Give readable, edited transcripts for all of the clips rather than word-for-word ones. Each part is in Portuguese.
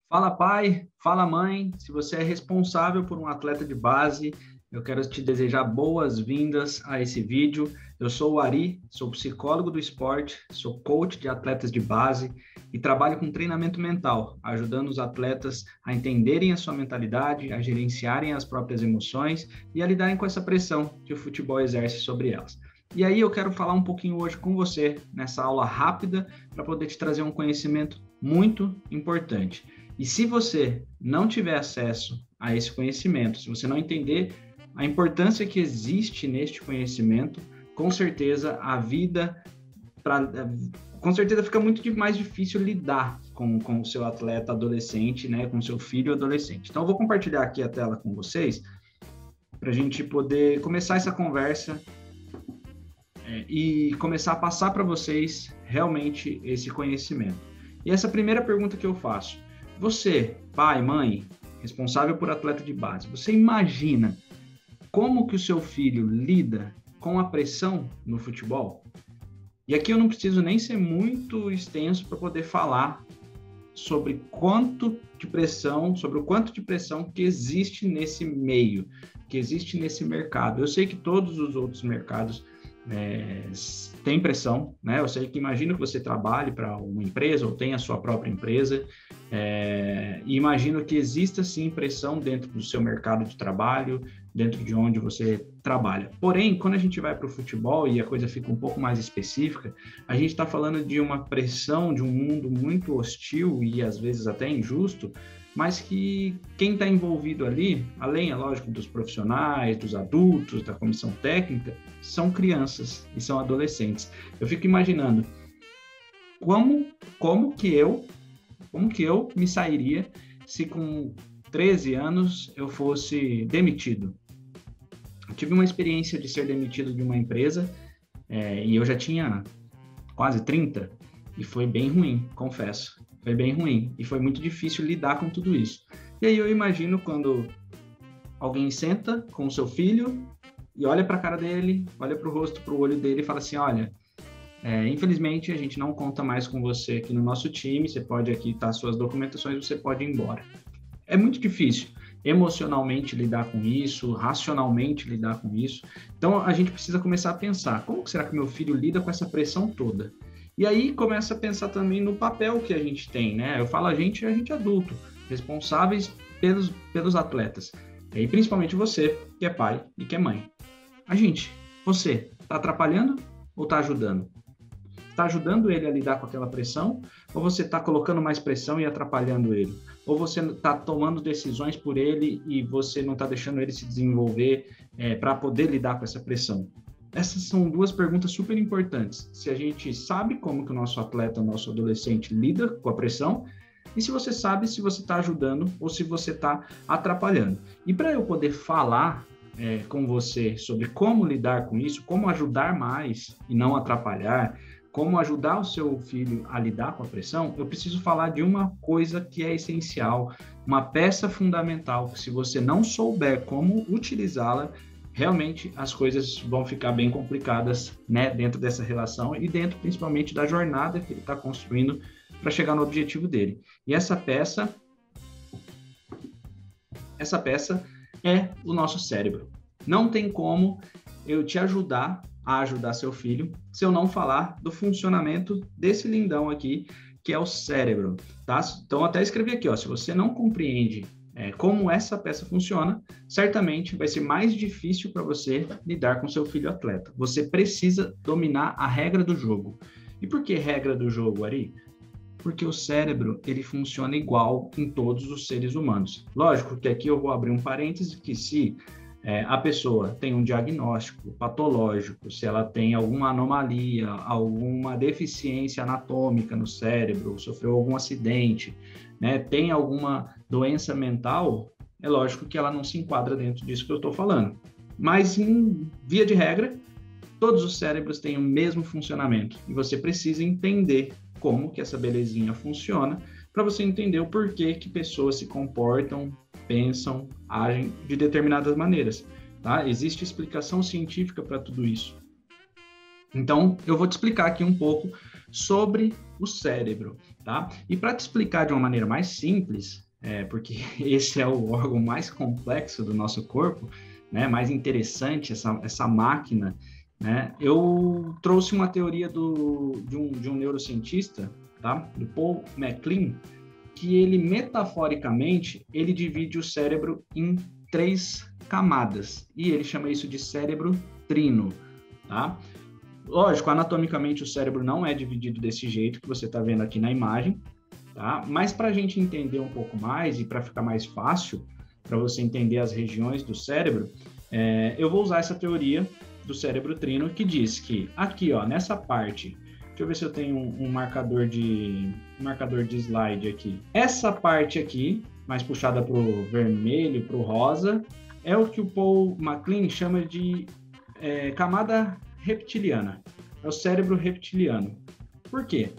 Fala pai, fala mãe, se você é responsável por um atleta de base, eu quero te desejar boas-vindas a esse vídeo. Eu sou o Ari, sou psicólogo do esporte, sou coach de atletas de base e trabalho com treinamento mental, ajudando os atletas a entenderem a sua mentalidade, a gerenciarem as próprias emoções e a lidarem com essa pressão que o futebol exerce sobre elas. E aí eu quero falar um pouquinho hoje com você, nessa aula rápida, para poder te trazer um conhecimento muito importante. E se você não tiver acesso a esse conhecimento, se você não entender a importância que existe neste conhecimento, com certeza a vida, com certeza fica muito mais difícil lidar com o seu atleta adolescente, né, com o seu filho adolescente. Então eu vou compartilhar aqui a tela com vocês, para a gente poder começar essa conversa e começar a passar para vocês realmente esse conhecimento. E essa primeira pergunta que eu faço: você, pai, mãe, responsável por atleta de base, você imagina como que o seu filho lida com a pressão no futebol? E aqui eu não preciso nem ser muito extenso para poder falar sobre o quanto de pressão que existe nesse meio, que existe nesse mercado. Eu sei que todos os outros mercados tem pressão, né? Eu sei que imagino que você trabalhe para uma empresa ou tenha a sua própria empresa, e imagino que exista sim pressão dentro do seu mercado de trabalho, dentro de onde você trabalha. Porém, quando a gente vai para o futebol e a coisa fica um pouco mais específica, a gente está falando de uma pressão, de um mundo muito hostil e às vezes até injusto, mas que quem está envolvido ali, além, é lógico, dos profissionais, dos adultos, da comissão técnica, são crianças e são adolescentes. Eu fico imaginando como que eu me sairia se com 13 anos eu fosse demitido. Eu tive uma experiência de ser demitido de uma empresa e eu já tinha quase 30 e foi bem ruim, confesso. Foi bem ruim e foi muito difícil lidar com tudo isso. E aí eu imagino quando alguém senta com o seu filho e olha para a cara dele, olha para o rosto, para o olho dele e fala assim: olha, infelizmente a gente não conta mais com você aqui no nosso time, você pode aqui estar suas documentações, você pode ir embora. É muito difícil emocionalmente lidar com isso, racionalmente lidar com isso. Então a gente precisa começar a pensar: como será que meu filho lida com essa pressão toda? E aí começa a pensar também no papel que a gente tem, né? Eu falo a gente adulto, responsáveis pelos atletas. E principalmente você, que é pai e que é mãe. Você, está atrapalhando ou está ajudando? Está ajudando ele a lidar com aquela pressão? Ou você está colocando mais pressão e atrapalhando ele? Ou você está tomando decisões por ele e você não está deixando ele se desenvolver para poder lidar com essa pressão? Essas são duas perguntas super importantes. Se a gente sabe como que o nosso atleta, o nosso adolescente lida com a pressão, e se você sabe se você está ajudando ou se você está atrapalhando. E para eu poder falar com você sobre como lidar com isso, como ajudar mais e não atrapalhar, como ajudar o seu filho a lidar com a pressão, eu preciso falar de uma coisa que é essencial, uma peça fundamental, que se você não souber como utilizá-la, realmente as coisas vão ficar bem complicadas, né, dentro dessa relação e dentro principalmente da jornada que ele está construindo para chegar no objetivo dele. E essa peça é o nosso cérebro. Não tem como eu te ajudar a ajudar seu filho se eu não falar do funcionamento desse lindão aqui, que é o cérebro, tá? Então até escrevi aqui, ó, se você não compreende como essa peça funciona, certamente vai ser mais difícil para você lidar com seu filho atleta. Você precisa dominar a regra do jogo. E por que regra do jogo, Ari? Porque o cérebro, ele funciona igual em todos os seres humanos. Lógico que aqui eu vou abrir um parêntese que se a pessoa tem um diagnóstico patológico, se ela tem alguma anomalia, alguma deficiência anatômica no cérebro, sofreu algum acidente, né, tem alguma doença mental, é lógico que ela não se enquadra dentro disso que eu estou falando. Mas, em via de regra, todos os cérebros têm o mesmo funcionamento e você precisa entender como que essa belezinha funciona para você entender o porquê que pessoas se comportam, pensam, agem de determinadas maneiras, tá? Existe explicação científica para tudo isso. Então, eu vou te explicar aqui um pouco sobre o cérebro, tá? E para te explicar de uma maneira mais simples, porque esse é o órgão mais complexo do nosso corpo, né? Mais interessante, essa máquina, né? Eu trouxe uma teoria de um neurocientista, tá? Do Paul MacLean, que ele, metaforicamente, ele divide o cérebro em 3 camadas, e ele chama isso de cérebro trino, tá? Lógico, anatomicamente o cérebro não é dividido desse jeito que você está vendo aqui na imagem, tá? Mas para a gente entender um pouco mais e para ficar mais fácil, para você entender as regiões do cérebro, eu vou usar essa teoria do cérebro trino que diz que aqui, ó, nessa parte, deixa eu ver se eu tenho um marcador de slide aqui. Essa parte aqui, mais puxada para o vermelho, para o rosa, é o que o Paul MacLean chama de camada reptiliana. É o cérebro reptiliano. Por quê?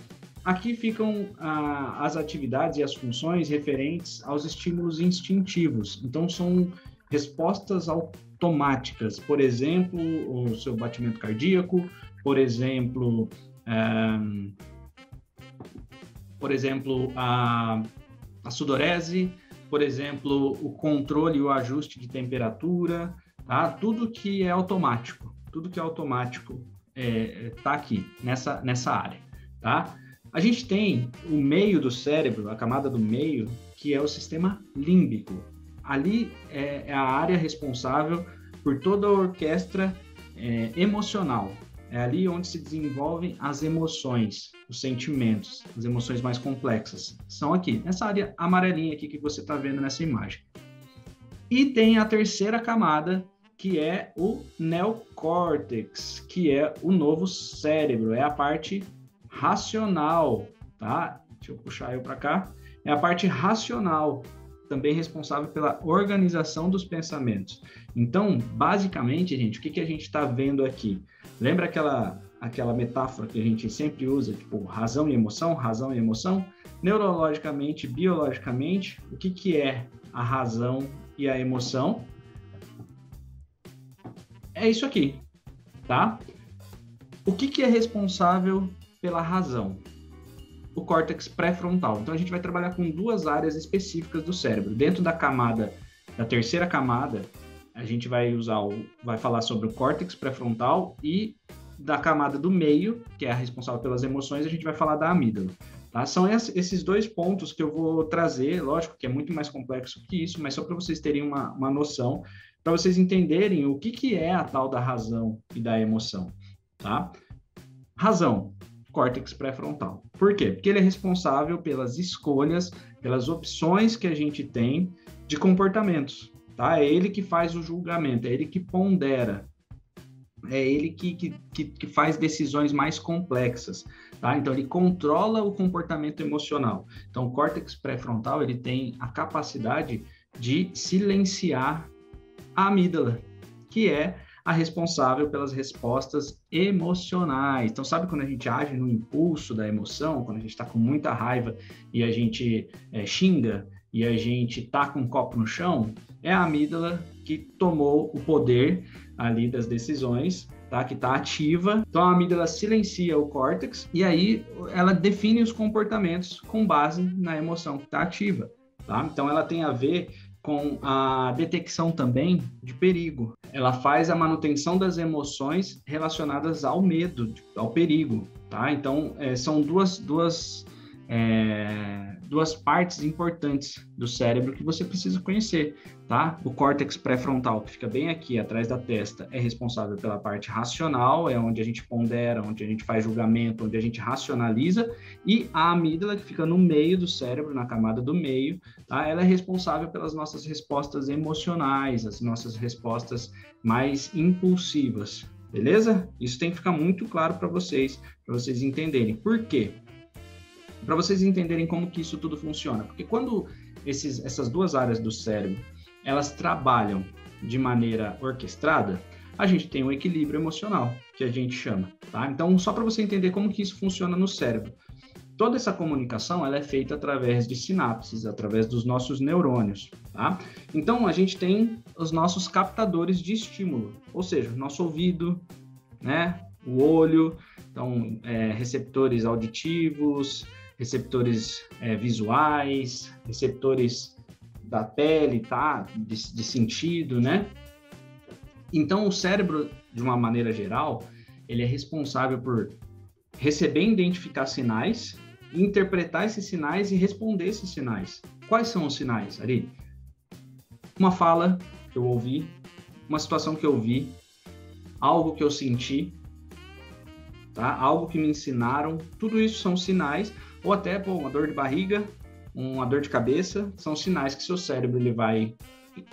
Aqui ficam as atividades e as funções referentes aos estímulos instintivos. Então, são respostas automáticas. Por exemplo, o seu batimento cardíaco, por exemplo, a sudorese, por exemplo, o controle e o ajuste de temperatura, tá? Tudo que é automático está aqui, nessa área, tá? A gente tem o meio do cérebro, a camada do meio, que é o sistema límbico. Ali é a área responsável por toda a orquestra emocional. É ali onde se desenvolvem as emoções, os sentimentos, as emoções mais complexas. São aqui, nessa área amarelinha aqui que você está vendo nessa imagem. E tem a terceira camada, que é o neocórtex, que é o novo cérebro, é a parte racional, tá? Deixa eu puxar eu para cá. É a parte racional, também responsável pela organização dos pensamentos. Então, basicamente, gente, o que a gente está vendo aqui? Lembra aquela metáfora que a gente sempre usa, tipo, razão e emoção, razão e emoção? Neurologicamente, biologicamente, o que é a razão e a emoção? É isso aqui, tá? O que é responsável pela razão? O córtex pré-frontal. Então, a gente vai trabalhar com 2 áreas específicas do cérebro. Dentro da terceira camada, a gente vai falar sobre o córtex pré-frontal, e da camada do meio, que é a responsável pelas emoções, a gente vai falar da amígdala. Tá? São esses 2 pontos que eu vou trazer, lógico que é muito mais complexo que isso, mas só para vocês terem uma noção, para vocês entenderem o que é a tal da razão e da emoção, tá? Razão, córtex pré-frontal. Por quê? Porque ele é responsável pelas escolhas, pelas opções que a gente tem de comportamentos, tá? É ele que faz o julgamento, é ele que pondera, é ele que faz decisões mais complexas, tá? Então, ele controla o comportamento emocional. Então, o córtex pré-frontal, ele tem a capacidade de silenciar a amígdala, que é a responsável pelas respostas emocionais. Então, sabe quando a gente age no impulso da emoção, quando a gente está com muita raiva e a gente xinga e a gente taca um copo no chão? É a amígdala que tomou o poder ali das decisões, tá? Que está ativa. Então, a amígdala silencia o córtex e aí ela define os comportamentos com base na emoção que está ativa, tá? Então, ela tem a ver com a detecção também de perigo. Ela faz a manutenção das emoções relacionadas ao medo, ao perigo, tá? Então, são duas partes importantes do cérebro que você precisa conhecer, tá? O córtex pré-frontal, que fica bem aqui atrás da testa, é responsável pela parte racional, é onde a gente pondera, onde a gente faz julgamento, onde a gente racionaliza, e a amígdala, que fica no meio do cérebro, na camada do meio, tá? Ela é responsável pelas nossas respostas emocionais, as nossas respostas mais impulsivas, beleza? Isso tem que ficar muito claro para vocês entenderem. Por quê? Para vocês entenderem como que isso tudo funciona. Porque quando essas 2 áreas do cérebro, elas trabalham de maneira orquestrada, a gente tem um equilíbrio emocional, que a gente chama, tá? Então, só para você entender como que isso funciona no cérebro. Toda essa comunicação, ela é feita através de sinapses, através dos nossos neurônios, tá? Então, a gente tem os nossos captadores de estímulo, ou seja, nosso ouvido, né? o olho, então, receptores auditivos, receptores visuais, receptores da pele, tá? De sentido, né? Então, o cérebro, de uma maneira geral, ele é responsável por receber e identificar sinais, interpretar esses sinais e responder esses sinais. Quais são os sinais, Ari? Uma fala que eu ouvi, uma situação que eu vi, algo que eu senti, tá? Algo que me ensinaram, tudo isso são sinais, ou até uma dor de barriga, uma dor de cabeça, são sinais que seu cérebro ele vai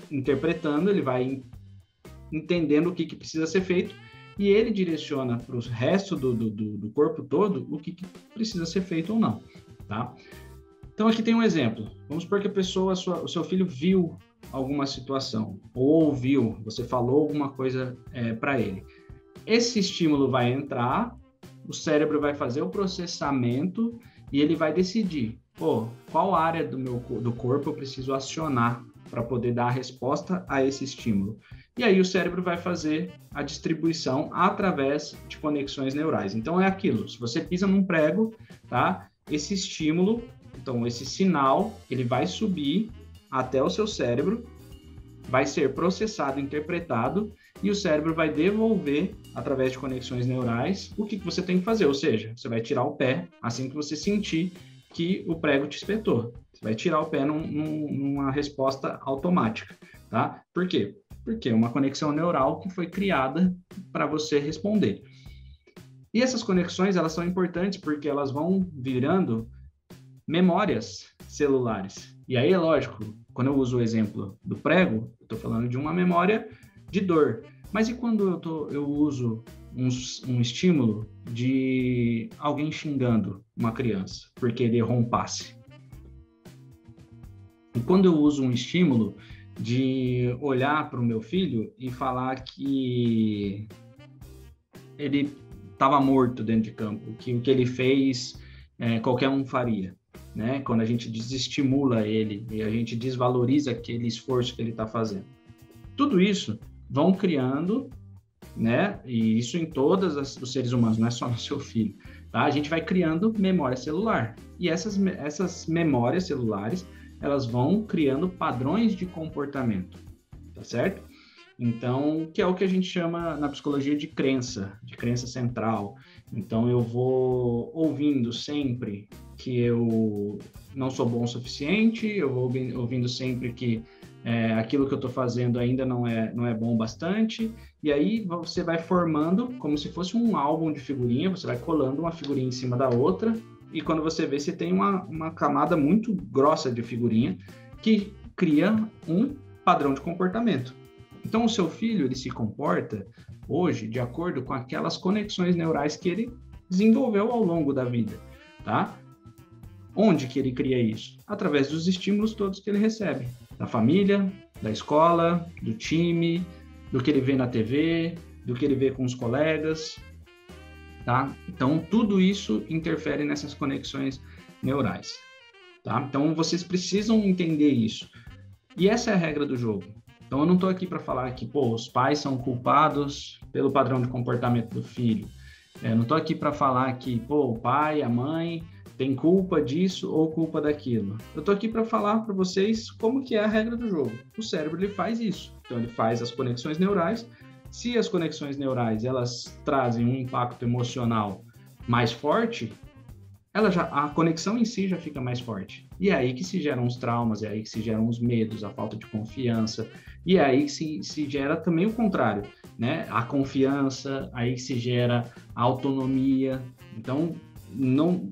interpretando, ele vai entendendo o que precisa ser feito, e ele direciona para o resto do corpo todo o que precisa ser feito ou não, tá? Então, aqui tem um exemplo. Vamos supor que o seu filho viu alguma situação, ou ouviu, você falou alguma coisa para ele. Esse estímulo vai entrar, o cérebro vai fazer o processamento e ele vai decidir, qual área do corpo eu preciso acionar para poder dar a resposta a esse estímulo. E aí o cérebro vai fazer a distribuição através de conexões neurais. Então é aquilo, se você pisa num prego, tá? Esse estímulo, então esse sinal, ele vai subir até o seu cérebro, vai ser processado, interpretado, e o cérebro vai devolver, através de conexões neurais, o que você tem que fazer. Ou seja, você vai tirar o pé assim que você sentir que o prego te espetou. Você vai tirar o pé numa resposta automática, tá? Por quê? Porque é uma conexão neural que foi criada para você responder. E essas conexões, elas são importantes porque elas vão virando memórias celulares. E aí, é lógico, quando eu uso o exemplo do prego, eu estou falando de uma memória de dor. Mas e quando eu uso um estímulo de alguém xingando uma criança porque ele errou um passe? E quando eu uso um estímulo de olhar para o meu filho e falar que ele estava morto dentro de campo, que o que ele fez qualquer um faria, né? Quando a gente desestimula ele e a gente desvaloriza aquele esforço que ele está fazendo. Tudo isso vão criando, né? E isso em todos os seres humanos, não é só no seu filho, tá? A gente vai criando memória celular. E essas memórias celulares, elas vão criando padrões de comportamento, tá certo? Então, que é o que a gente chama na psicologia de crença central. Então, eu vou ouvindo sempre que eu não sou bom o suficiente, eu vou ouvindo sempre que aquilo que eu estou fazendo ainda não é bom bastante, e aí você vai formando como se fosse um álbum de figurinha, você vai colando uma figurinha em cima da outra, e quando você vê, você tem uma camada muito grossa de figurinha que cria um padrão de comportamento. Então, o seu filho, ele se comporta hoje de acordo com aquelas conexões neurais que ele desenvolveu ao longo da vida, tá? Onde que ele cria isso? Através dos estímulos todos que ele recebe, da família, da escola, do time, do que ele vê na TV, do que ele vê com os colegas, tá? Então, tudo isso interfere nessas conexões neurais, tá? Então, vocês precisam entender isso. E essa é a regra do jogo. Então, eu não estou aqui para falar que, os pais são culpados pelo padrão de comportamento do filho. Eu não estou aqui para falar que, o pai, a mãe tem culpa disso ou culpa daquilo. Eu estou aqui para falar para vocês como que é a regra do jogo. O cérebro, ele faz isso. Então, ele faz as conexões neurais. Se as conexões neurais, elas trazem um impacto emocional mais forte, a conexão em si já fica mais forte. E é aí que se geram os traumas, é aí que se geram os medos, a falta de confiança, e é aí que se gera também o contrário, né? A confiança, aí que se gera a autonomia. Então, não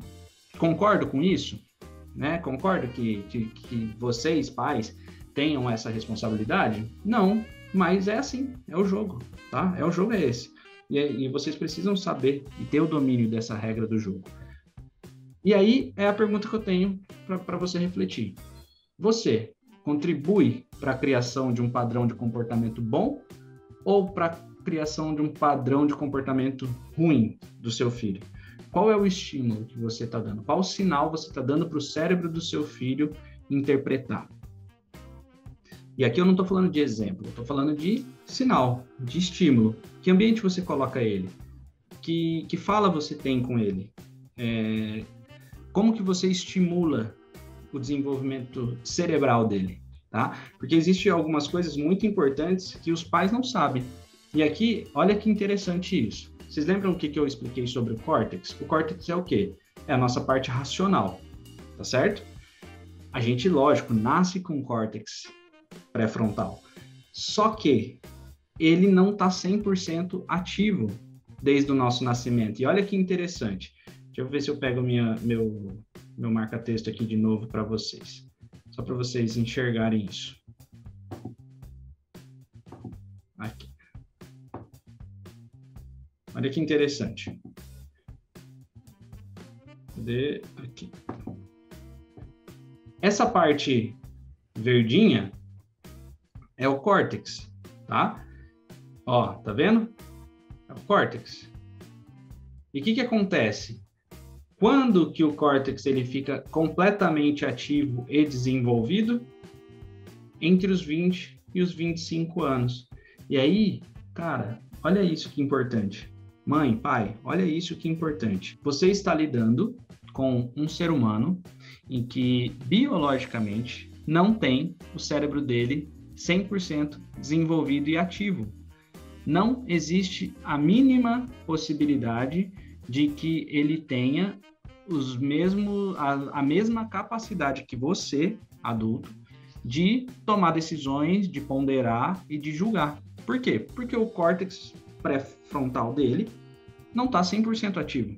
concordo com isso, né? Concordo que vocês, pais, tenham essa responsabilidade? Não, mas é assim, é o jogo, tá? O jogo é esse. E vocês precisam saber e ter o domínio dessa regra do jogo. E aí é a pergunta que eu tenho para você refletir. Você contribui para a criação de um padrão de comportamento bom ou para a criação de um padrão de comportamento ruim do seu filho? Qual é o estímulo que você está dando? Qual sinal você está dando para o cérebro do seu filho interpretar? E aqui eu não estou falando de exemplo, eu estou falando de sinal, de estímulo. Que ambiente você coloca ele? que fala você tem com ele? Como que você estimula o desenvolvimento cerebral dele, tá? Porque existem algumas coisas muito importantes que os pais não sabem. E aqui, olha que interessante isso. Vocês lembram o que eu expliquei sobre o córtex? O córtex é o quê? É a nossa parte racional, tá certo? A gente, lógico, nasce com córtex pré-frontal. Só que ele não está 100% ativo desde o nosso nascimento. E olha que interessante. Deixa eu ver se eu pego meu marca-texto aqui de novo para vocês. Só para vocês enxergarem isso. Aqui. Olha que interessante. Cadê? Aqui. Essa parte verdinha é o córtex, tá? Ó, tá vendo? É o córtex. E o que acontece? Quando que o córtex ele fica completamente ativo e desenvolvido? Entre os 20 e os 25 anos. E aí, cara, olha isso que importante. Mãe, pai, olha isso que importante. Você está lidando com um ser humano em que, biologicamente, não tem o cérebro dele 100% desenvolvido e ativo. Não existe a mínima possibilidade de que ele tenha a mesma capacidade que você, adulto, de tomar decisões, de ponderar e de julgar. Por quê? Porque o córtex pré-frontal dele não está 100% ativo.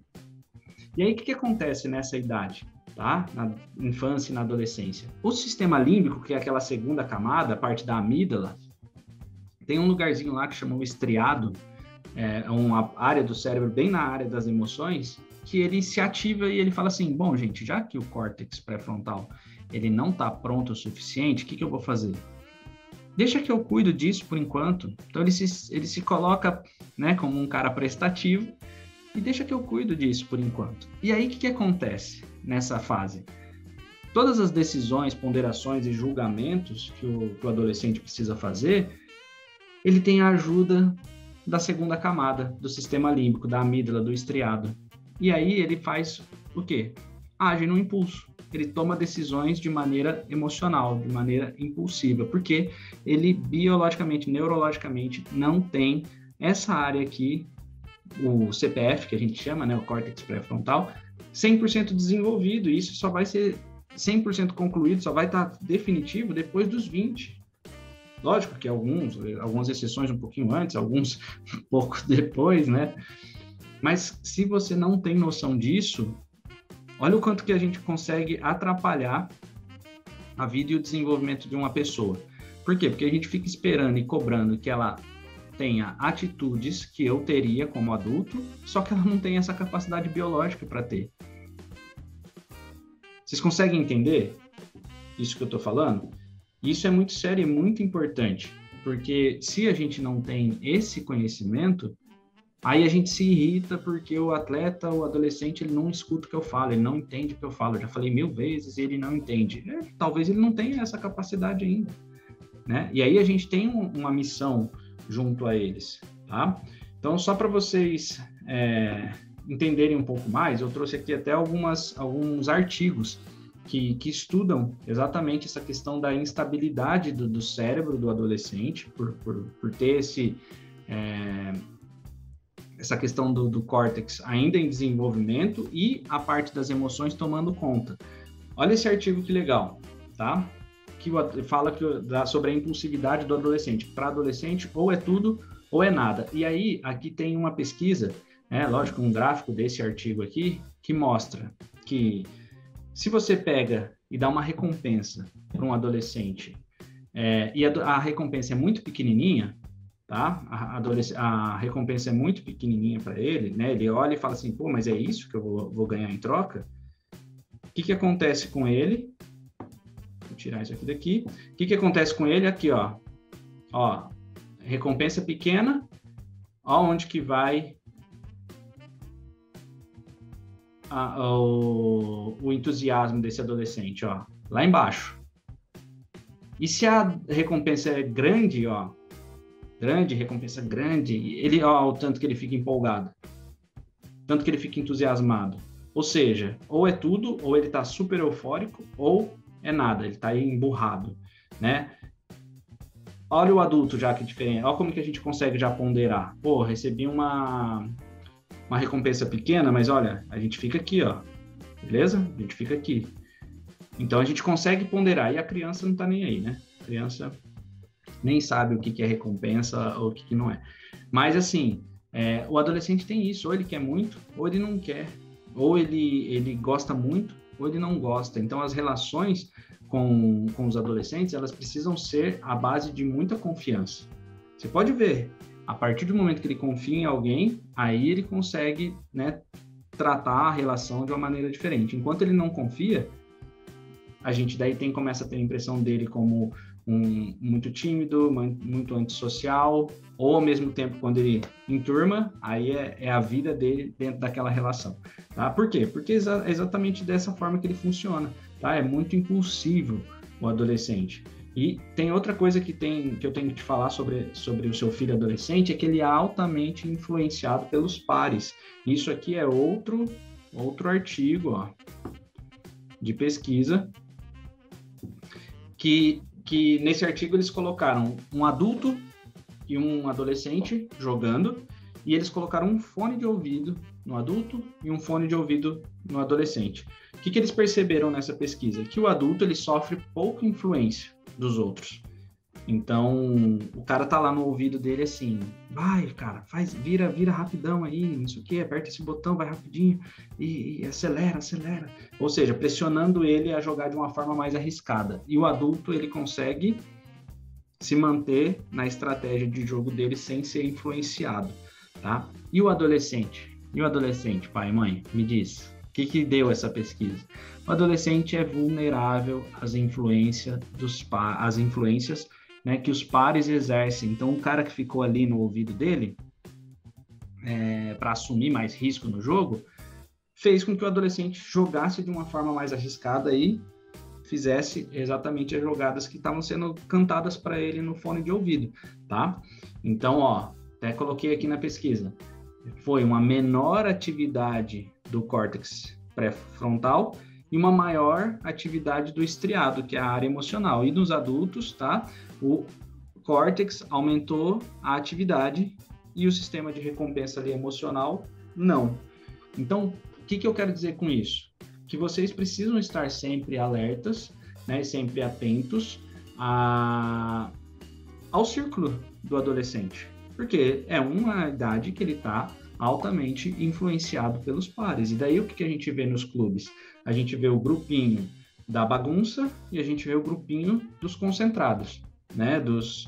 E aí, o que acontece nessa idade? Tá? Na infância e na adolescência. O sistema límbico, que é aquela segunda camada, a parte da amígdala, tem um lugarzinho lá que chama o estriado, é uma área do cérebro bem na área das emoções, que ele se ativa e ele fala assim, bom, gente, já que o córtex pré-frontal ele não está pronto o suficiente, o que eu vou fazer? Deixa que eu cuido disso por enquanto. Então, ele se coloca, né, como um cara prestativo e deixa que eu cuido disso por enquanto. E aí, o que acontece nessa fase? Todas as decisões, ponderações e julgamentos que o adolescente precisa fazer, ele tem a ajuda da segunda camada, do sistema límbico, da amígdala, do estriado. E aí ele faz o quê? Age no impulso. Ele toma decisões de maneira emocional, de maneira impulsiva, porque ele biologicamente, neurologicamente, não tem essa área aqui, o CPF, que a gente chama, né, o córtex pré-frontal, 100% desenvolvido. E isso só vai ser 100% concluído, só vai estar definitivo depois dos 20. Lógico que algumas exceções um pouquinho antes, alguns um pouco depois, né? Mas se você não tem noção disso, olha o quanto que a gente consegue atrapalhar a vida e o desenvolvimento de uma pessoa. Por quê? Porque a gente fica esperando e cobrando que ela tenha atitudes que eu teria como adulto, só que ela não tem essa capacidade biológica para ter. Vocês conseguem entender isso que eu estou falando? Isso é muito sério e muito importante, porque se a gente não tem esse conhecimento, aí a gente se irrita porque o atleta, o adolescente, ele não escuta o que eu falo, ele não entende o que eu falo. Eu já falei 1000 vezes e ele não entende. Talvez ele não tenha essa capacidade ainda, né? E aí a gente tem uma missão junto a eles, tá? Então, só para vocês entenderem um pouco mais, eu trouxe aqui até alguns artigos que estudam exatamente essa questão da instabilidade do cérebro do adolescente, por ter essa questão do córtex ainda em desenvolvimento e a parte das emoções tomando conta. Olha esse artigo que legal, tá? Que fala sobre a impulsividade do adolescente. Para adolescente, ou é tudo ou é nada. E aí, aqui tem uma pesquisa, lógico, um gráfico desse artigo aqui, que mostra que se você pega e dá uma recompensa para um adolescente, e a recompensa é muito pequenininha, tá? A recompensa é muito pequenininha para ele, né? Ele olha e fala assim, pô, mas é isso que eu vou ganhar em troca? O que acontece com ele? Vou tirar isso aqui daqui. O que acontece com ele? Aqui, ó, recompensa pequena, ó, onde que vai o entusiasmo desse adolescente, ó, lá embaixo. E se a recompensa é grande, ó, recompensa grande, ele, ó, o tanto que ele fica empolgado. tanto que ele fica entusiasmado. Ou seja, ou é tudo, ou ele está super eufórico, ou é nada, ele está aí emburrado, né? Olha o adulto já que é diferente, olha como que a gente consegue já ponderar. Pô, recebi uma recompensa pequena, mas olha, a gente fica aqui, ó, beleza? A gente fica aqui. Então a gente consegue ponderar, e a criança não está nem aí, né? A criança nem sabe o que é recompensa ou o que não é. Mas assim, o adolescente tem isso, ou ele quer muito, ou ele não quer. Ou ele gosta muito, ou ele não gosta. Então, as relações com os adolescentes, elas precisam ser à base de muita confiança. Você pode ver, a partir do momento que ele confia em alguém, aí ele consegue, né, tratar a relação de uma maneira diferente. Enquanto ele não confia, a gente daí começa a ter a impressão dele como muito tímido, muito antissocial, ou ao mesmo tempo, quando ele enturma, aí é a vida dele dentro daquela relação. Tá? Por quê? Porque é exatamente dessa forma que ele funciona. Tá? É muito impulsivo o adolescente. E tem outra coisa que eu tenho que te falar sobre o seu filho adolescente, é que ele é altamente influenciado pelos pares. Isso aqui é outro artigo, ó, de pesquisa, que nesse artigo eles colocaram um adulto e um adolescente jogando, e eles colocaram um fone de ouvido no adulto e um fone de ouvido no adolescente. O que eles perceberam nessa pesquisa? Que o adulto ele sofre pouca influência dos outros. Então, o cara tá lá no ouvido dele assim, vai, cara, vira rapidão aí, não sei o quê, aperta esse botão, vai rapidinho e acelera. Ou seja, pressionando ele a jogar de uma forma mais arriscada. E o adulto, ele consegue se manter na estratégia de jogo dele sem ser influenciado, tá? E o adolescente? Pai e mãe, me diz, o que deu essa pesquisa? O adolescente é vulnerável às influências né, que os pares exercem. Então, o cara que ficou ali no ouvido dele, para assumir mais risco no jogo, fez com que o adolescente jogasse de uma forma mais arriscada e fizesse exatamente as jogadas que estavam sendo cantadas para ele no fone de ouvido, tá? Então, ó, até coloquei aqui na pesquisa, foi uma menor atividade do córtex pré-frontal e uma maior atividade do estriado, que é a área emocional. E nos adultos, tá? O córtex aumentou a atividade e o sistema de recompensa ali emocional, não. Então, o que eu quero dizer com isso? Que vocês precisam estar sempre alertas, né? Sempre atentos ao círculo do adolescente. Porque é uma idade que ele está altamente influenciado pelos pares. E daí o que a gente vê nos clubes? A gente vê o grupinho da bagunça e a gente vê o grupinho dos concentrados, né? Dos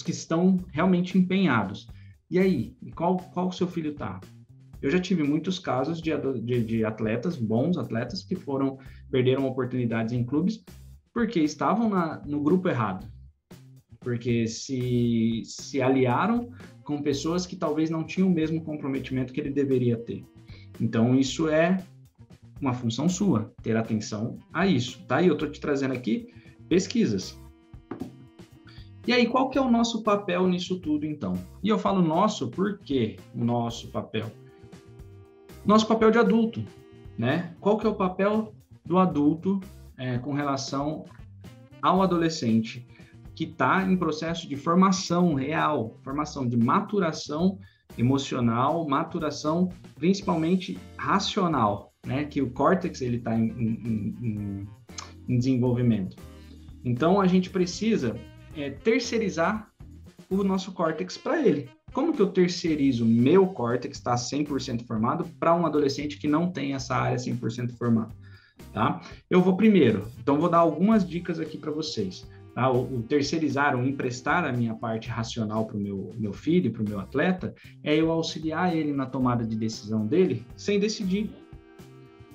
que estão realmente empenhados. E aí, qual o seu filho tá? Eu já tive muitos casos de atletas, bons atletas, que perderam oportunidades em clubes porque estavam no grupo errado. Porque se aliaram com pessoas que talvez não tinham o mesmo comprometimento que ele deveria ter. Então, isso é uma função sua, ter atenção a isso, tá? E eu estou te trazendo aqui pesquisas. E aí, qual que é o nosso papel nisso tudo, então? E eu falo nosso, por quê o nosso papel? Nosso papel de adulto, né? Qual que é o papel do adulto com relação ao adolescente que está em processo de formação real, formação de maturação emocional, maturação principalmente racional, né? Que o córtex ele está em desenvolvimento. Então, a gente precisa terceirizar o nosso córtex para ele. Como que eu terceirizo meu córtex, está 100% formado, para um adolescente que não tem essa área 100% formada? Tá? Eu vou dar algumas dicas aqui para vocês. Tá? O terceirizar, o emprestar a minha parte racional para o meu filho, para o meu atleta, é eu auxiliar ele na tomada de decisão dele sem decidir.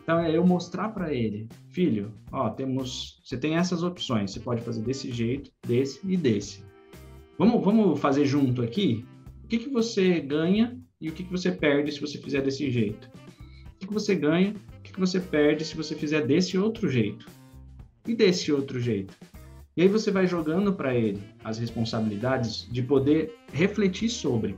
Então, é eu mostrar para ele, filho, ó, você tem essas opções, você pode fazer desse jeito, desse e desse. Vamos fazer junto aqui? O que você ganha e o que você perde se você fizer desse jeito? O que você ganha, o que você perde se você fizer desse outro jeito? E desse outro jeito? E aí você vai jogando para ele as responsabilidades de poder refletir sobre.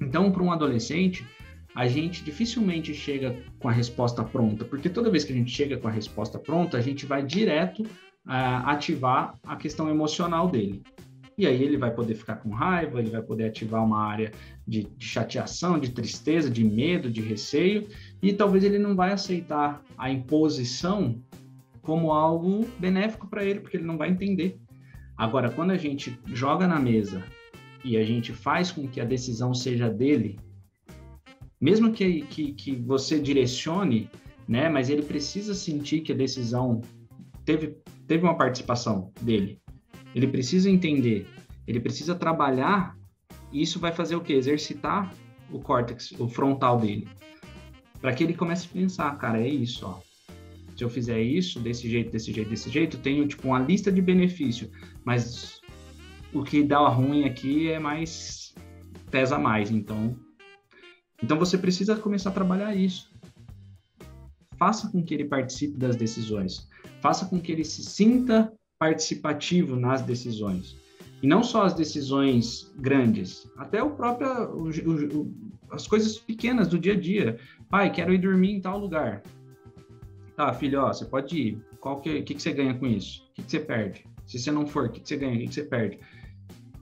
Então, para um adolescente, a gente dificilmente chega com a resposta pronta, porque toda vez que a gente chega com a resposta pronta, a gente vai direto ativar a questão emocional dele. E aí ele vai poder ficar com raiva, ele vai poder ativar uma área de chateação, de tristeza, de medo, de receio, e talvez ele não vai aceitar a imposição como algo benéfico para ele, porque ele não vai entender. Agora, quando a gente joga na mesa e a gente faz com que a decisão seja dele, mesmo que você direcione, né, mas ele precisa sentir que a decisão teve uma participação dele. Ele precisa entender, ele precisa trabalhar, e isso vai fazer o quê? Exercitar o córtex, o frontal dele, para que ele comece a pensar, cara, é isso, ó. Se eu fizer isso, desse jeito, tenho tipo uma lista de benefícios, mas o que dá ruim aqui pesa mais, então você precisa começar a trabalhar isso. Faça com que ele participe das decisões, faça com que ele se sinta participativo nas decisões. E não só as decisões grandes, até as coisas pequenas do dia a dia. Pai, quero ir dormir em tal lugar. Tá, filho, ó, você pode ir. O que você ganha com isso? O que você perde? Se você não for, o que você ganha? O que você perde?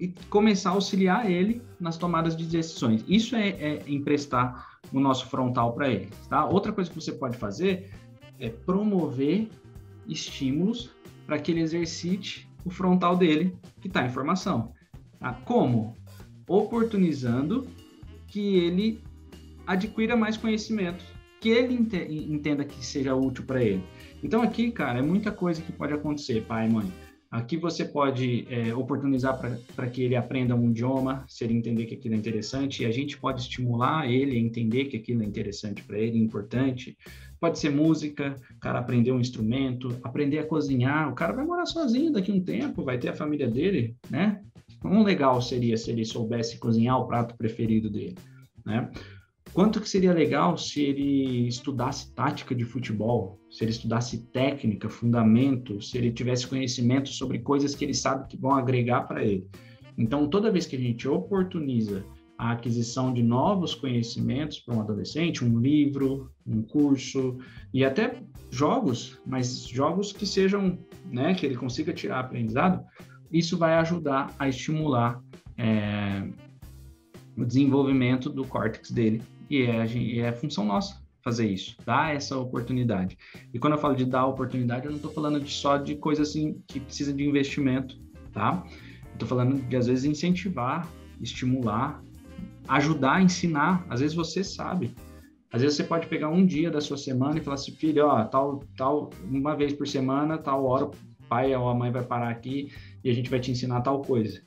E começar a auxiliar ele nas tomadas de decisões. Isso é emprestar o nosso frontal para ele, tá? Outra coisa que você pode fazer é promover estímulos para que ele exercite o frontal dele, que está em formação. Tá? Como? Oportunizando que ele adquira mais conhecimento, que ele entenda que seja útil para ele. Então aqui, cara, é muita coisa que pode acontecer, pai e mãe. Aqui você pode oportunizar para que ele aprenda um idioma, se ele entender que aquilo é interessante, e a gente pode estimular ele a entender que aquilo é interessante para ele, importante. Pode ser música, o cara aprender um instrumento, aprender a cozinhar. O cara vai morar sozinho daqui a um tempo, vai ter a família dele, né? Quão legal seria se ele soubesse cozinhar o prato preferido dele, né? Quanto que seria legal se ele estudasse tática de futebol, se ele estudasse técnica, fundamento, se ele tivesse conhecimento sobre coisas que ele sabe que vão agregar para ele. Então, toda vez que a gente oportuniza a aquisição de novos conhecimentos para um adolescente, um livro, um curso e até jogos, mas jogos que sejam, né, que ele consiga tirar aprendizado, isso vai ajudar a estimular o desenvolvimento do córtex dele. E é função nossa fazer isso, dar essa oportunidade. E quando eu falo de dar oportunidade, eu não estou falando só de coisa assim que precisa de investimento, tá? Estou falando de, às vezes, incentivar, estimular, ajudar, ensinar. Às vezes você sabe. Às vezes você pode pegar um dia da sua semana e falar assim, filho, ó, tal, uma vez por semana, tal hora, o pai ou a mãe vai parar aqui e a gente vai te ensinar tal coisa.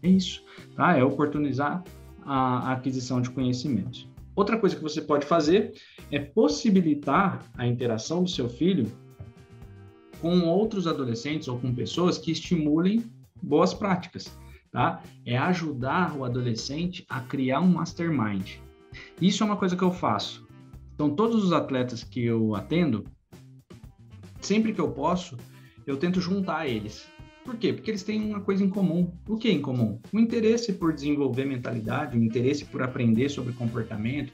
É isso, tá? É oportunizar a aquisição de conhecimentos. Outra coisa que você pode fazer é possibilitar a interação do seu filho com outros adolescentes ou com pessoas que estimulem boas práticas, tá? É ajudar o adolescente a criar um mastermind. Isso é uma coisa que eu faço. Então, todos os atletas que eu atendo, sempre que eu posso, eu tento juntar eles. Por quê? Porque eles têm uma coisa em comum. O que é em comum? O interesse por desenvolver mentalidade, o interesse por aprender sobre comportamento,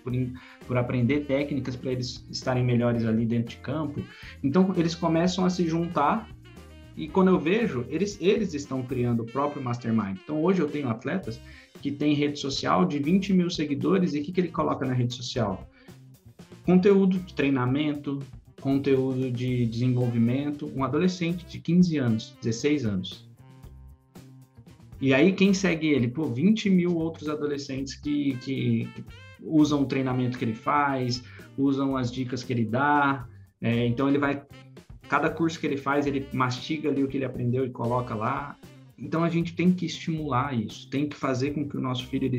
por aprender técnicas para eles estarem melhores ali dentro de campo. Então, eles começam a se juntar e quando eu vejo, eles estão criando o próprio mastermind. Então, hoje eu tenho atletas que têm rede social de 20 mil seguidores e o que ele coloca na rede social? Conteúdo de treinamento, conteúdo de desenvolvimento, um adolescente de 15 anos, 16 anos. E aí, quem segue ele? 20 mil outros adolescentes que usam o treinamento que ele faz, usam as dicas que ele dá. Então, ele vai... Cada curso que ele faz, ele mastiga ali o que ele aprendeu e coloca lá. Então, a gente tem que estimular isso, tem que fazer com que o nosso filho ele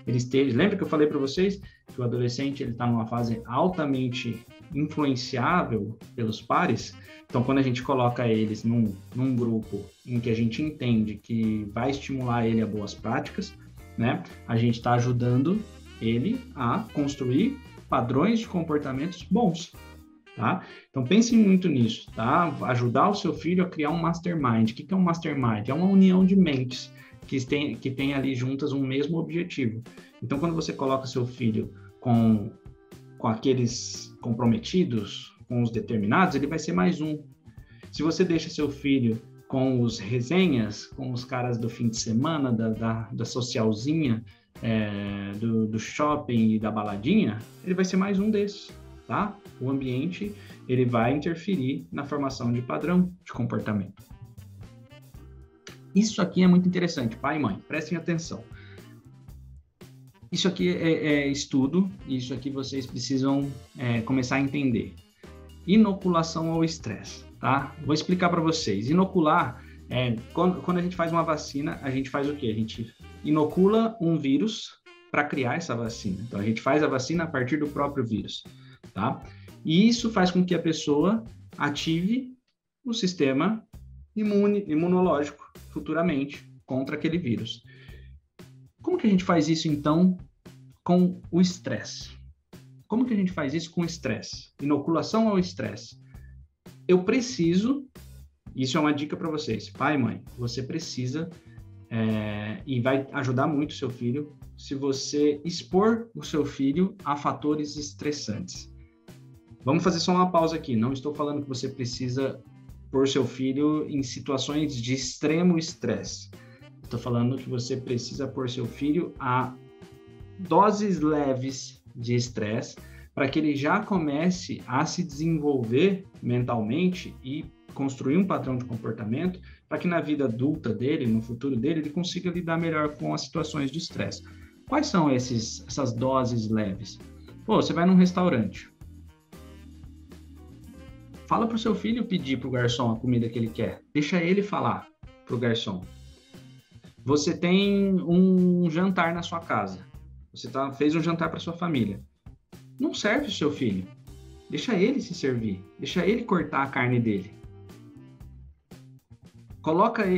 esteja... Lembra que eu falei para vocês que o adolescente está numa fase altamente influenciável pelos pares? Então, quando a gente coloca eles num grupo em que a gente entende que vai estimular ele a boas práticas, né? A gente está ajudando ele a construir padrões de comportamentos bons. Tá? Então, pense muito nisso, tá? Ajudar o seu filho a criar um mastermind. O que é um mastermind? É uma união de mentes que tem ali juntas um mesmo objetivo. Então, quando você coloca seu filho com aqueles comprometidos, com os determinados, ele vai ser mais um. Se você deixa seu filho com os resenhas, com os caras do fim de semana, da socialzinha, do shopping e da baladinha, ele vai ser mais um desses, tá? O ambiente, ele vai interferir na formação de padrão de comportamento. Isso aqui é muito interessante, pai e mãe, prestem atenção. Isso aqui é estudo, isso aqui vocês precisam começar a entender. Inoculação ao estresse, tá? Vou explicar para vocês. Inocular, quando a gente faz uma vacina, a gente faz o quê? A gente inocula um vírus para criar essa vacina. Então, a gente faz a vacina a partir do próprio vírus, tá? E isso faz com que a pessoa ative o sistema imunológico futuramente contra aquele vírus. Como que a gente faz isso, então, com o estresse? Como que a gente faz isso com o estresse? Inoculação ao estresse. Eu preciso, isso é uma dica para vocês, pai e mãe, você precisa, e vai ajudar muito o seu filho, se você expor o seu filho a fatores estressantes. Vamos fazer só uma pausa aqui, não estou falando que você precisa pôr seu filho em situações de extremo estresse. Estou falando que você precisa pôr seu filho a doses leves de estresse para que ele já comece a se desenvolver mentalmente e construir um padrão de comportamento para que na vida adulta dele, no futuro dele, ele consiga lidar melhor com as situações de estresse. Quais são essas doses leves? Pô, você vai num restaurante. Fala para o seu filho pedir para o garçom a comida que ele quer. Deixa ele falar para o garçom. Você tem um jantar na sua casa. Você fez um jantar para sua família. Não serve o seu filho. Deixa ele se servir. Deixa ele cortar a carne dele.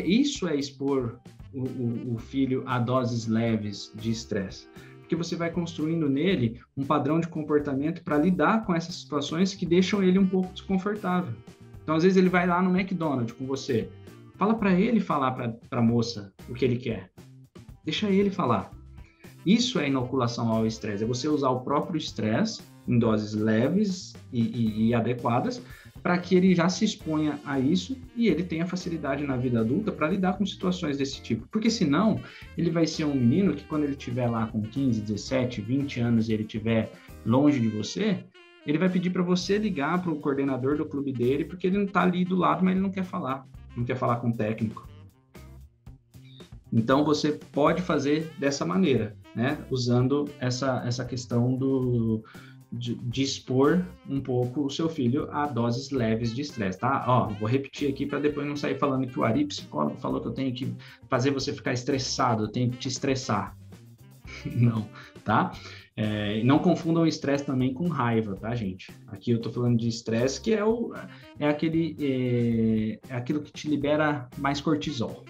Isso é expor o filho a doses leves de estresse. Porque você vai construindo nele um padrão de comportamento para lidar com essas situações que deixam ele um pouco desconfortável. Então, às vezes, ele vai lá no McDonald's com você. Fala para ele falar para a moça o que ele quer. Deixa ele falar. Isso é inoculação ao estresse. É você usar o próprio estresse em doses leves e adequadas para que ele já se exponha a isso e ele tenha facilidade na vida adulta para lidar com situações desse tipo. Porque senão, ele vai ser um menino que quando ele estiver lá com 15, 17, 20 anos e ele estiver longe de você, ele vai pedir para você ligar para o coordenador do clube dele porque ele não está ali do lado, mas ele não quer falar com o técnico. Então, você pode fazer dessa maneira, né? Usando essa questão de expor um pouco o seu filho a doses leves de estresse, tá? Ó, vou repetir aqui para depois não sair falando que o Ari, psicólogo, falou que eu tenho que fazer você ficar estressado, eu tenho que te estressar. Não, tá? Não confundam o estresse também com raiva, tá, gente? Aqui eu tô falando de estresse, que é aquilo que te libera mais cortisol.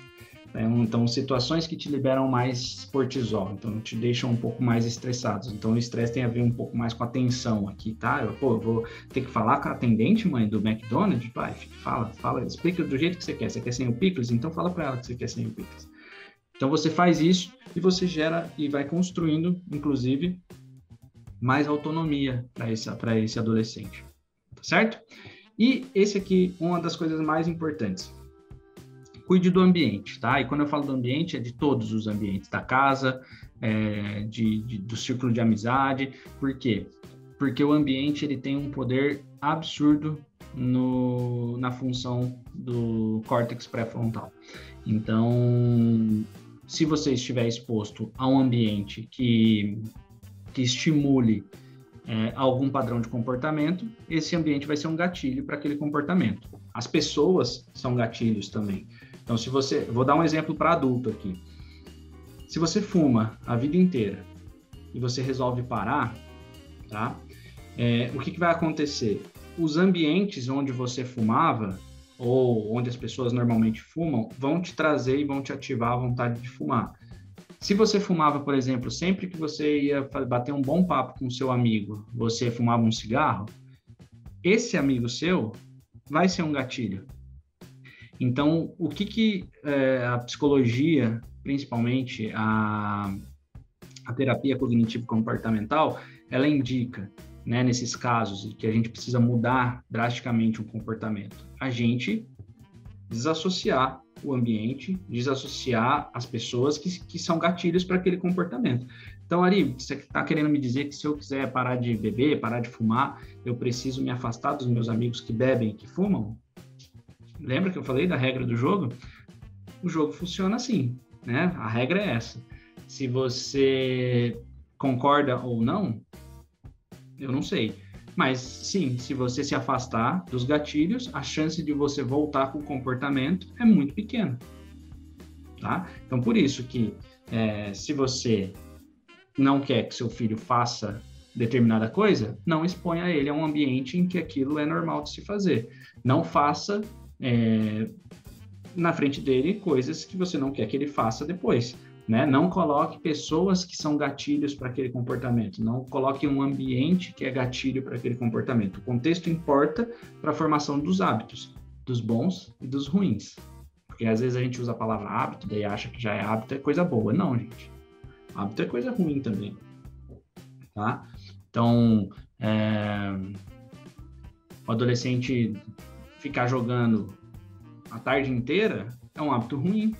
Então, situações que te liberam mais cortisol, então te deixam um pouco mais estressados. Então, o estresse tem a ver um pouco mais com a tensão aqui, tá? Eu vou ter que falar com a atendente, mãe, do McDonald's? Pai, fala, explica do jeito que você quer. Você quer sem o picles? Então, fala para ela que você quer sem o picles. Então, você faz isso e você gera e vai construindo, inclusive, mais autonomia para esse adolescente, tá certo? E esse aqui, uma das coisas mais importantes. Cuide do ambiente, tá? E quando eu falo do ambiente, é de todos os ambientes, da casa, do círculo de amizade. Por quê? Porque o ambiente ele tem um poder absurdo na função do córtex pré-frontal. Então, se você estiver exposto a um ambiente que estimule algum padrão de comportamento, esse ambiente vai ser um gatilho para aquele comportamento. As pessoas são gatilhos também. Então, vou dar um exemplo para adulto aqui. Se você fuma a vida inteira e você resolve parar, tá? O que vai acontecer? Os ambientes onde você fumava, ou onde as pessoas normalmente fumam, vão te trazer e vão te ativar a vontade de fumar. Se você fumava, por exemplo, sempre que você ia bater um bom papo com o seu amigo, você fumava um cigarro, esse amigo seu vai ser um gatilho. Então, o que a psicologia, principalmente a terapia cognitivo-comportamental, ela indica, né, nesses casos que a gente precisa mudar drasticamente um comportamento? A gente desassociar o ambiente, desassociar as pessoas que são gatilhos para aquele comportamento. Então, Ari, você está querendo me dizer que se eu quiser parar de beber, parar de fumar, eu preciso me afastar dos meus amigos que bebem e que fumam? Lembra que eu falei da regra do jogo? O jogo funciona assim, né? A regra é essa. Se você concorda ou não, eu não sei. Mas, sim, se você se afastar dos gatilhos, a chance de você voltar com o comportamento é muito pequena, tá? Então, por isso que, se você não quer que seu filho faça determinada coisa, não exponha ele a um ambiente em que aquilo é normal de se fazer. Não faça na frente dele coisas que você não quer que ele faça depois. Né? Não coloque pessoas que são gatilhos para aquele comportamento, não coloque um ambiente que é gatilho para aquele comportamento. O contexto importa para a formação dos hábitos, dos bons e dos ruins. Porque às vezes a gente usa a palavra hábito, daí acha que já é hábito, é coisa boa. Não, gente. Hábito é coisa ruim também. Tá? Então, o adolescente ficar jogando a tarde inteira é um hábito ruim,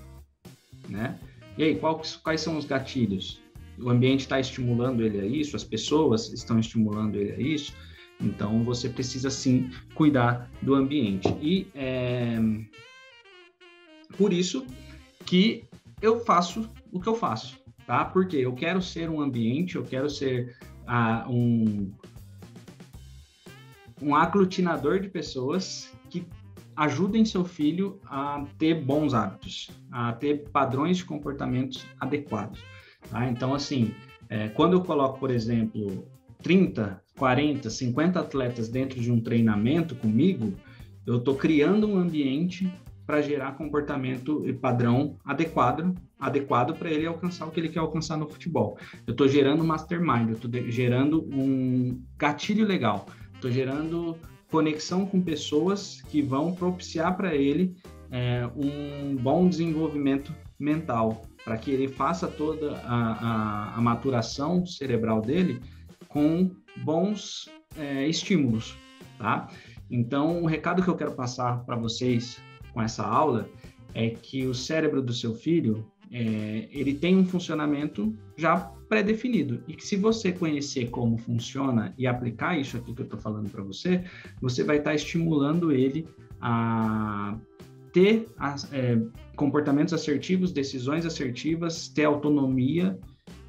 né? E aí, quais são os gatilhos? O ambiente está estimulando ele a isso, as pessoas estão estimulando ele a isso, então você precisa sim cuidar do ambiente. E por isso que eu faço o que eu faço, tá? Porque eu quero ser um ambiente, eu quero ser um aglutinador de pessoas que ajudem seu filho a ter bons hábitos, a ter padrões de comportamentos adequados. Tá? Então, assim, quando eu coloco, por exemplo, 30, 40, 50 atletas dentro de um treinamento comigo, eu estou criando um ambiente para gerar comportamento e padrão adequado para ele alcançar o que ele quer alcançar no futebol. Eu estou gerando um mastermind, eu estou gerando um gatilho legal, estou gerando conexão com pessoas que vão propiciar para ele um bom desenvolvimento mental, para que ele faça toda a maturação cerebral dele com bons estímulos, tá? Então, o recado que eu quero passar para vocês com essa aula é que o cérebro do seu filho, ele tem um funcionamento já pré-definido, e que se você conhecer como funciona e aplicar isso aqui que eu estou falando para você, você vai estar estimulando ele a ter comportamentos assertivos, decisões assertivas, ter autonomia,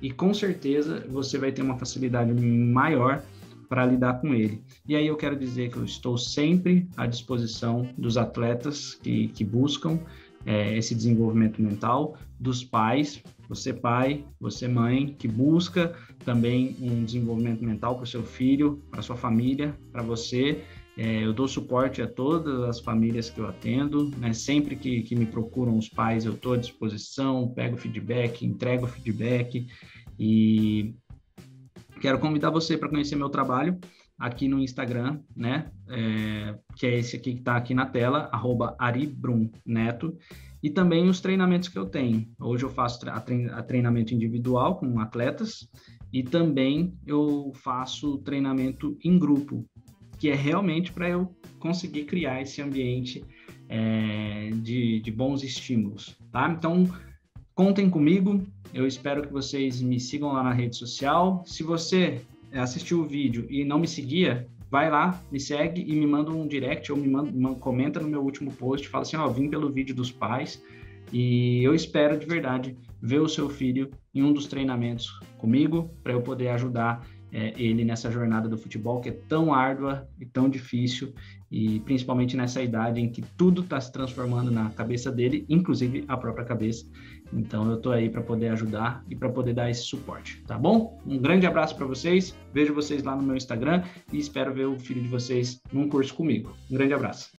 e com certeza você vai ter uma facilidade maior para lidar com ele. E aí eu quero dizer que eu estou sempre à disposição dos atletas que buscam esse desenvolvimento mental, dos pais, você pai, você mãe, que busca também um desenvolvimento mental para o seu filho, para a sua família, para você. Eu dou suporte a todas as famílias que eu atendo, né? Sempre que me procuram os pais, eu estou à disposição, pego feedback, entrego feedback, e quero convidar você para conhecer meu trabalho aqui no Instagram, né? Que é esse aqui que está aqui na tela, @aribrunneto, e também os treinamentos que eu tenho. Hoje eu faço treinamento individual com atletas, e também eu faço treinamento em grupo, que é realmente para eu conseguir criar esse ambiente de bons estímulos, tá? Então, contem comigo, eu espero que vocês me sigam lá na rede social. Se você assistiu o vídeo e não me seguia, vai lá, me segue e me manda um direct, ou comenta no meu último post, fala assim, vim pelo vídeo dos pais, e eu espero de verdade ver o seu filho em um dos treinamentos comigo, para eu poder ajudar ele nessa jornada do futebol, que é tão árdua e tão difícil, e principalmente nessa idade em que tudo está se transformando na cabeça dele, inclusive a própria cabeça. Então eu estou aí para poder ajudar e para poder dar esse suporte, tá bom? Um grande abraço para vocês, vejo vocês lá no meu Instagram e espero ver o filho de vocês num curso comigo. Um grande abraço.